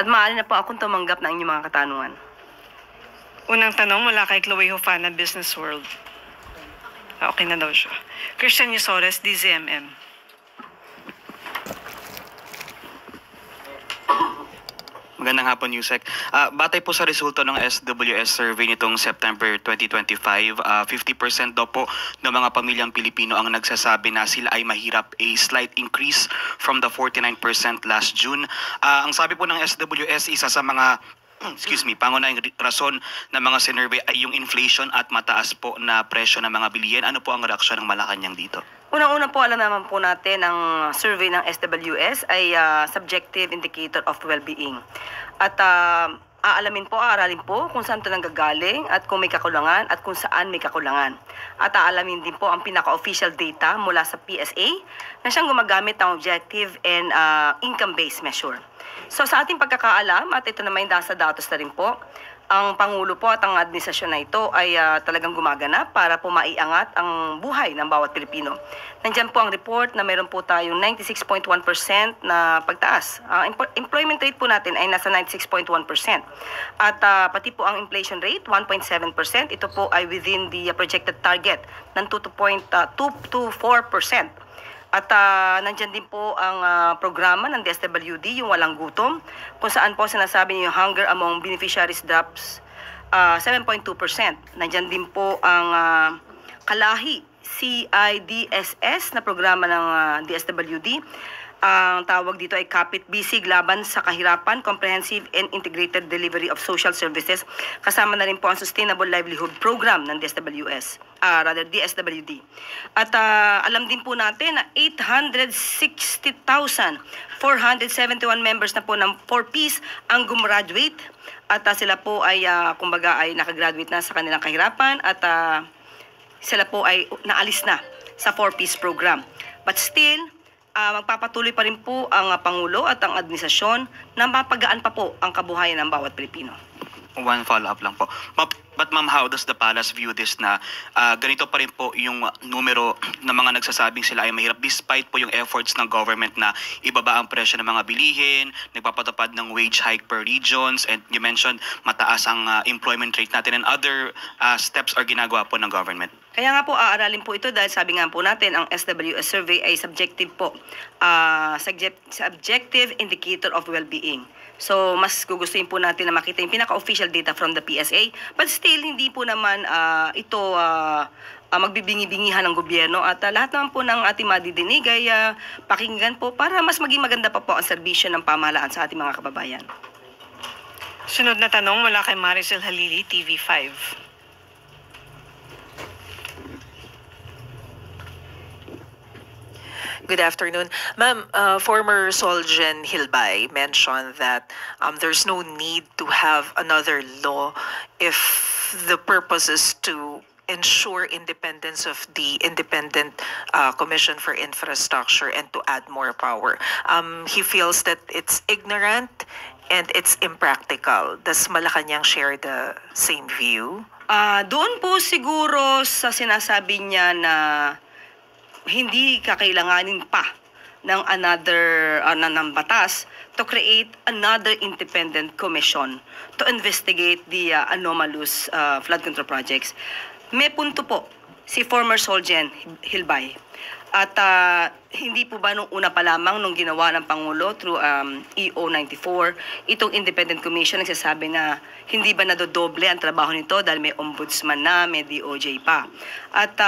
at maaari na po akong tumanggap ng inyong mga katanungan. Unang tanong mula kay Chloe Hufana, Business World. Okay na daw siya. Christian Yusores, DZMM. Magandang hapon, Yusek. Batay po sa resulta ng SWS survey nitong September 2025, 50% daw po ng mga pamilyang Pilipino ang nagsasabi na sila ay mahirap, a slight increase from the 49% last June. Ang sabi po ng SWS, isa sa mga pangunahing rason ng mga sinurvey ay yung inflation at mataas po na presyo ng mga bilihin. Ano po ang reaksyon ng Malacanang dito? Unang-una po, alam naman po natin ang survey ng SWS ay subjective indicator of well-being. At aaralin po kung saan ito nanggagaling at kung may kakulangan at kung saan may kakulangan. At aalamin din po ang pinaka-official data mula sa PSA na siyang gumagamit ng objective and income-based measure. So sa ating pagkakaalam, at ito naman yung nasa datos na rin po, ang Pangulo po at ang administrasyon na ito ay talagang gumaganap para po maiangat ang buhay ng bawat Pilipino. Nandiyan po ang report na meron po tayong 96.1% na pagtaas. Ang employment rate po natin ay nasa 96.1%. At pati po ang inflation rate, 1.7%. Ito po ay within the projected target ng 2 to 4%. At nandyan din po ang programa ng DSWD, yung Walang Gutom, kung saan po sinasabi niyo yung hunger among beneficiaries drops 7.2%. Nandyan din po ang Kalahi CIDSS na programa ng DSWD. Ang tawag dito ay Kapit Bisig Laban sa Kahirapan, Comprehensive and Integrated Delivery of Social Services. Kasama na rin po ang Sustainable Livelihood Program ng DSWD. At alam din po natin na 860,471 members na po ng 4Ps ang gumraduate. At sila po ay kumbaga ay nakagraduate na sa kanilang kahirapan at sila po ay naalis na sa 4Ps program. But still, magpapatuloy pa rin po ang Pangulo at ang administrasyon na mapagaan pa po ang kabuhayan ng bawat Pilipino. One follow-up lang po. But ma'am, how does the palace view this na ganito pa rin po yung numero ng mga nagsasabing sila ay mahirap despite po yung efforts ng government na ibaba ang presyo ng mga bilihin, nagpapatupad ng wage hike per regions, and you mentioned mataas ang employment rate natin and other steps are ginagawa po ng government? Kaya nga po, aaralin po ito dahil sabi nga po natin, ang SWS survey ay subjective po. Subjective indicator of well-being. So, mas gugustuhin po natin na makita yung pinaka-official data from the PSA. But still, hindi po naman ito magbibingi-bingihan ng gobyerno. At lahat naman po ng ating madidinig ay pakinggan po para mas maging maganda pa po ang serbisyo ng pamahalaan sa ating mga kababayan. Sunod na tanong mula kay Maricel Halili, TV5. Good afternoon. Ma'am, former Solgen Hilbay mentioned that there's no need to have another law if the purpose is to ensure independence of the Independent Commission for Infrastructure and to add more power. He feels that it's ignorant and it's impractical. Does Malacanang share the same view? Doon po siguro sa sinasabi niya na hindi kakailanganin pa ng another ng batas to create another independent commission to investigate the anomalous flood control projects. May punto po si former Solgen Hilbay. At hindi po ba nung una pa lamang nung ginawa ng Pangulo through EO 94, itong independent commission nagsasabi na hindi ba nadodoble ang trabaho nito dahil may ombudsman na, may DOJ pa. At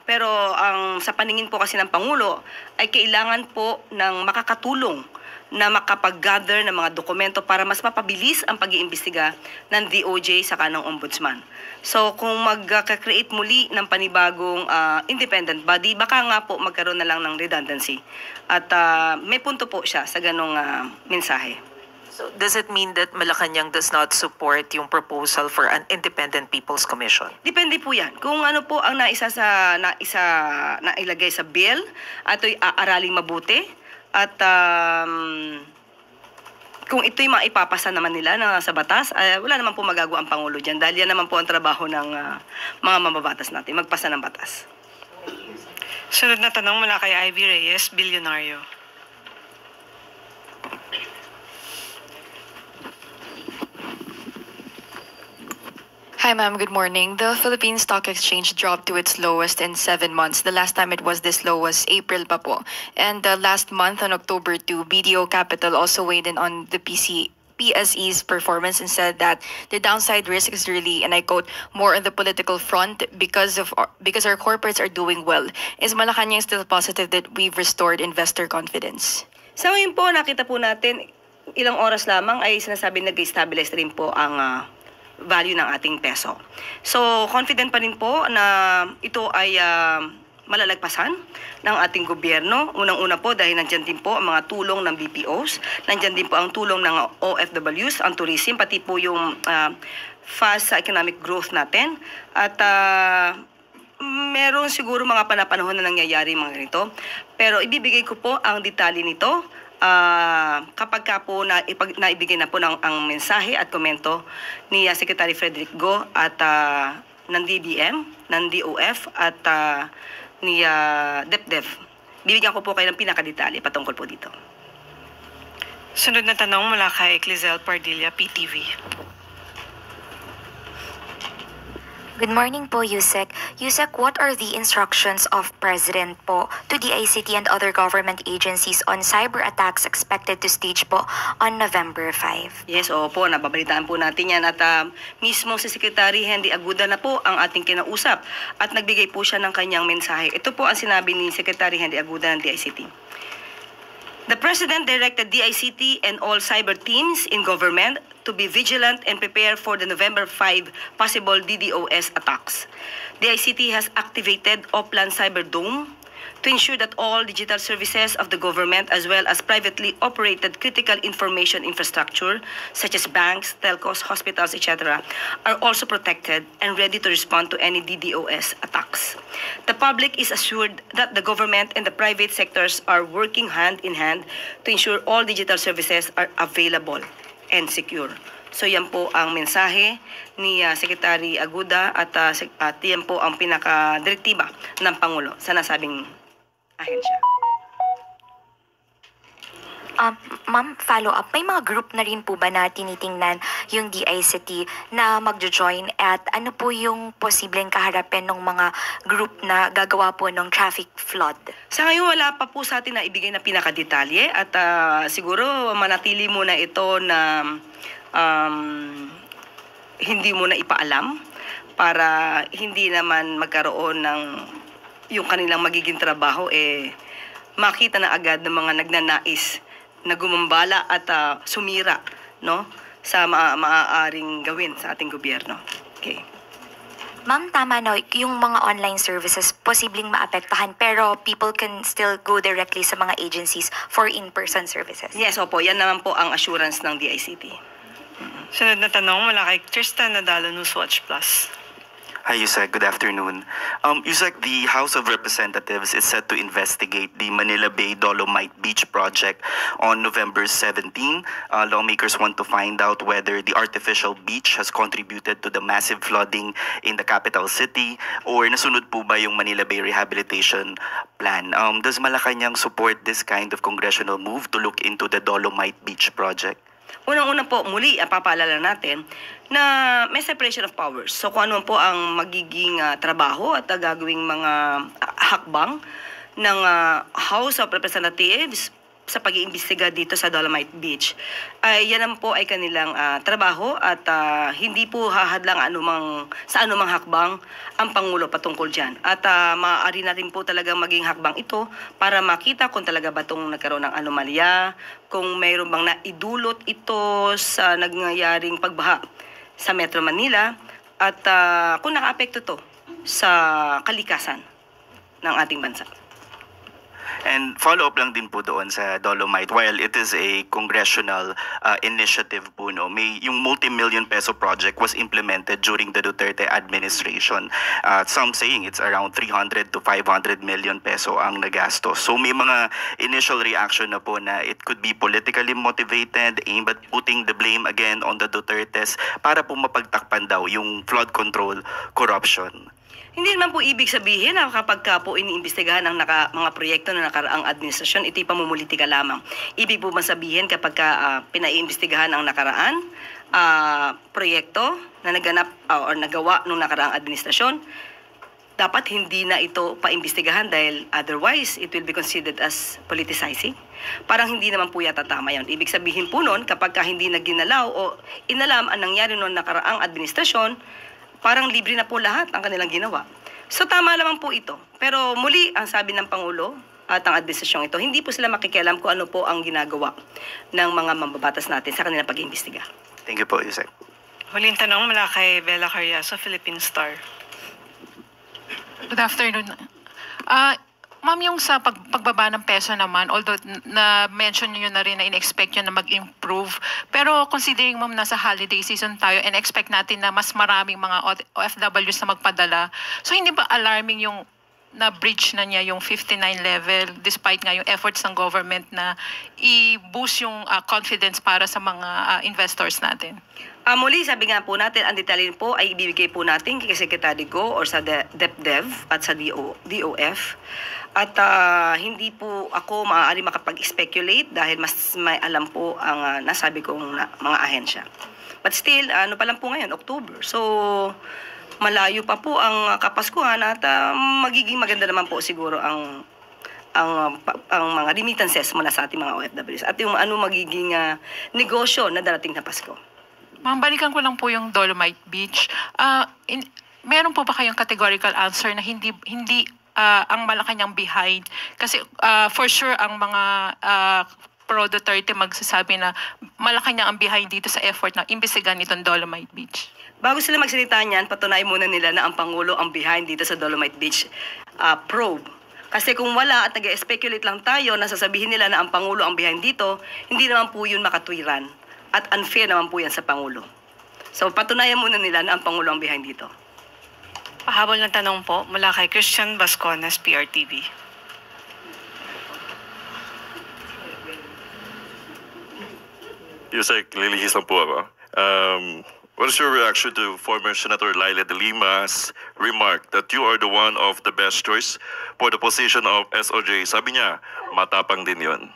pero ang sa paningin po kasi ng Pangulo ay kailangan po ng makakatulong na makapag-gather ng mga dokumento para mas mapabilis ang pag-iimbestiga ng DOJ sa kanang ombudsman. So kung mag-create muli ng panibagong independent body, baka nga po magkaroon na lang ng redundancy. At may punto po siya sa ganong mensahe. So does it mean that Malacanang does not support yung proposal for an independent people's commission? Depende po yan. Kung ano po ang nailagay sa bill at ito'y aaraling mabuti at kung ito'y maipapasa naman nila sa batas, wala naman po magagawa ang Pangulo dyan dahil yan naman po ang trabaho ng mga mababatas natin, magpasa ng batas. Sunod na tanong mula kay Ivy Reyes, Bilyonaryo. Hi, ma'am. Good morning. The Philippine Stock Exchange dropped to its lowest in 7 months. The last time it was this low was April pa po. And last month, on October 2, BDO Capital also weighed in on the PSE's performance and said that the downside risk is really, and I quote, more on the political front because our corporates are doing well. Is Malacanang still positive that we've restored investor confidence? Sa ngayon po, nakita po natin, ilang oras lamang ay sinasabi nag-stabilize rin po ang value ng ating peso. So, confident pa rin po na ito ay malalagpasan ng ating gobyerno. Unang-una po dahil nandyan din po ang mga tulong ng BPOs, nandyan din po ang tulong ng OFWs, ang tourism, pati po yung fast sa economic growth natin. At meron siguro mga panahon na nangyayari mga ganito. Pero ibibigay ko po ang detalye nito kapag ka po naibigay na po ang mensahe at komento ni Secretary Frederick Go at ng DBM, ng DOF at ni DepDep. Bibigyan ko po kayo ng pinakadetalye patungkol po dito. Sunod na tanong mula kay Clizel Pardilla, PTV. Good morning po, Yusek. Yusek, what are the instructions of President po to the ICT and other government agencies on cyber attacks expected to stage po on November 5? Yes, opo, nababalitaan po natin yan. At mismo si Secretary Henry Aguda na po ang ating kinausap at nagbigay po siya ng kanyang mensahe. Ito po ang sinabi ni Secretary Henry Aguda ng DICT. The President directed DICT and all cyber teams in government to be vigilant and prepare for the November 5 possible DDoS attacks. DICT has activated Oplan Cyber Dome to ensure that all digital services of the government as well as privately operated critical information infrastructure such as banks, telcos, hospitals, etc. are also protected and ready to respond to any DDoS attacks. The public is assured that the government and the private sectors are working hand in hand to ensure all digital services are available and secure. So yan po ang mensahe ni Secretary Aguda at yan po ang pinaka-direktiba ng Pangulo sa nasabing ahensya. Ma'am, follow-up. May mga group na rin po ba na tinitingnan yung DICT na magjo-join at ano po yung posibleng kaharapin ng mga group na gagawa po ng traffic flood? Sa ngayon, wala pa po sa atin na ibigay na pinakadetalye at siguro manatili muna ito na hindi mo na ipaalam para hindi naman magkaroon ng yung kanilang magiging trabaho makita na agad ng mga nagnanais na gumambala at sumira no sa maaaring gawin sa ating gobyerno. Okay. Ma'am, tama no, yung mga online services posibleng maapektuhan pero people can still go directly sa mga agencies for in-person services. Yes, opo. Yan naman po ang assurance ng DICT. Sunod na tanong mula kay Tristan Nadalo, Newswatch Plus. Hi, Yusek. Good afternoon. Yusek, the House of Representatives is set to investigate the Manila Bay Dolomite Beach project on November 17. Lawmakers want to find out whether the artificial beach has contributed to the massive flooding in the capital city or nasunod po ba yung Manila Bay Rehabilitation Plan. Does Malacanang support this kind of congressional move to look into the Dolomite Beach project? Unang-una po, muli, papaalala natin na may separation of powers. So kung ano po ang magiging trabaho at gagawing mga hakbang ng House of Representatives sa pag-iimbestiga dito sa Dolomite Beach, ay yan po ay kanilang trabaho at hindi po hahadlang sa anumang hakbang ang Pangulo patungkol dyan. At maaari natin po talagang maging hakbang ito para makita kung talaga ba itong nagkaroon ng anomalya, kung mayroon bang naidulot ito sa nangyayaring pagbaha sa Metro Manila at kung naka-apekto to sa kalikasan ng ating bansa. And follow-up lang din po doon sa Dolomite, while it is a congressional initiative po, no, yung multi-million peso project was implemented during the Duterte administration. Some saying it's around 300 to 500 million peso ang nagastos. So may mga initial reaction na po na it could be politically motivated, aimed at putting the blame again on the Dutertes para po mapagtakpan daw yung flood control corruption. Hindi naman po ibig sabihin na kapag po iniimbestigahan ang mga proyekto na nakaraang administrasyon, ito'y pamumulitika lamang. Ibig po masabihin kapag pinaiimbestigahan ang nakaraan proyekto na naganap or nagawa nung nakaraang administrasyon, dapat hindi na ito paimbestigahan dahil otherwise it will be considered as politicizing. Parang hindi naman po yata tama yun. Ibig sabihin po nun, kapag hindi na ginalaw o inalam ang nangyari noong nakaraang administrasyon, parang libre na po lahat ang kanilang ginawa. So tama lamang po ito. Pero muli, ang sabi ng Pangulo at ang administrasyong ito, hindi po sila makikialam kung ano po ang ginagawa ng mga mambabatas natin sa kanilang pag-iimbestiga. Thank you po, Yusek. Huling tanong mula kay Bella Carriazo, Philippine Star. Good afternoon. Ma'am, yung sa pagbaba ng peso naman, although na-mention nyo na rin na in-expect nyo na mag-improve, pero considering, ma'am, nasa holiday season tayo and expect natin na mas maraming mga OFWs na magpadala, so hindi ba alarming yung na-breach na niya yung 59 level despite nga yung efforts ng government na i-boost yung confidence para sa mga investors natin? Muli, sabi nga po natin, ang detalyin po ay ibibigay po natin kay Secretary Go or sa DepDev at sa DOF. At hindi po ako maaari makapag-speculate dahil mas may alam po ang nasabi kong mga ahensya. But still, ano pa lang po ngayon, October. So, malayo pa po ang Kapaskuhan at magiging maganda naman po siguro ang mga remittances mula sa ating mga OFWs at yung ano magiging negosyo na darating na Pasko. Ma'am, balikan ko lang po yung Dolomite Beach. Meron po ba kayong categorical answer na hindi ang Malacanang behind? Kasi for sure ang mga pro Duterte magsasabi na Malacanang ang behind dito sa effort na imbestigahan itong Dolomite Beach. Bago sila magsalita niyan, patunayan muna nila na ang Pangulo ang behind dito sa Dolomite Beach probe. Kasi kung wala at nag-speculate lang tayo na sasabihin nila na ang Pangulo ang behind dito, hindi naman po yun makatwiran. At unfair naman po yan sa Pangulo. So patunayan muna nila na ang Pangulo ang behind dito. Pahabol na tanong po mula kay Christian Basconas, PRTV. Yusek, lilihis lang po ako. What is your reaction to former Senator Laila de Lima's remark that you are the one of the best choice for the position of SOJ? Sabi niya, matapang din yon.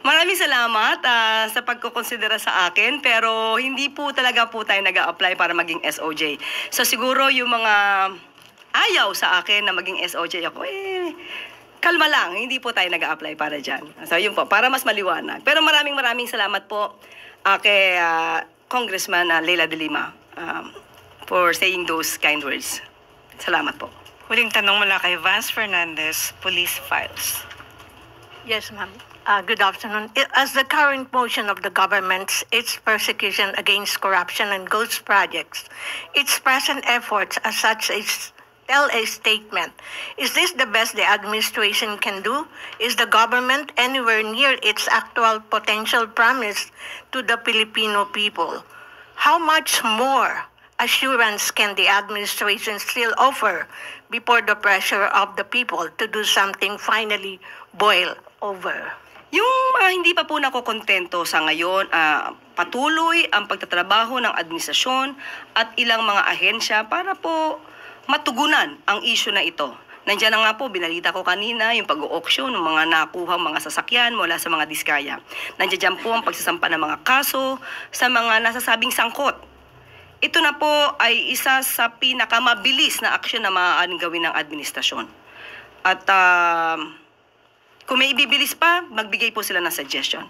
Maraming salamat sa pagkukonsidera sa akin, pero hindi po talaga po tayo nag-a-apply para maging SOJ. So siguro yung mga ayaw sa akin na maging SOJ ako, kalma lang, hindi po tayo nag-a-apply para dyan. So yun po, para mas maliwanag. Pero maraming salamat po kay Congressman Laila de Lima for saying those kind words. Salamat po. Huling tanong mula kay Vance Fernandez, Police Files. Yes, ma'am. Good afternoon. As the current motion of the government, its persecution against corruption and ghost projects, its present efforts as such as tell a statement. Is this the best the administration can do? Is the government anywhere near its actual potential promise to the Filipino people? How much more assurance can the administration still offer before the pressure of the people to do something finally boil over? Yung mga hindi pa po nakokontento sa ngayon, patuloy ang pagtatrabaho ng administrasyon at ilang mga ahensya para po matugunan ang issue na ito. Nandiyan na nga po, binalita ko kanina, yung pag-auction ng mga nakuhang mga sasakyan mula sa mga diskaya. Nandiyan po ang pagsasampa ng mga kaso sa mga nasasabing sangkot. Ito na po ay isa sa pinakamabilis na aksyon na maaaring gawin ng administrasyon. At kung may ibibilis pa, magbigay po sila ng suggestion.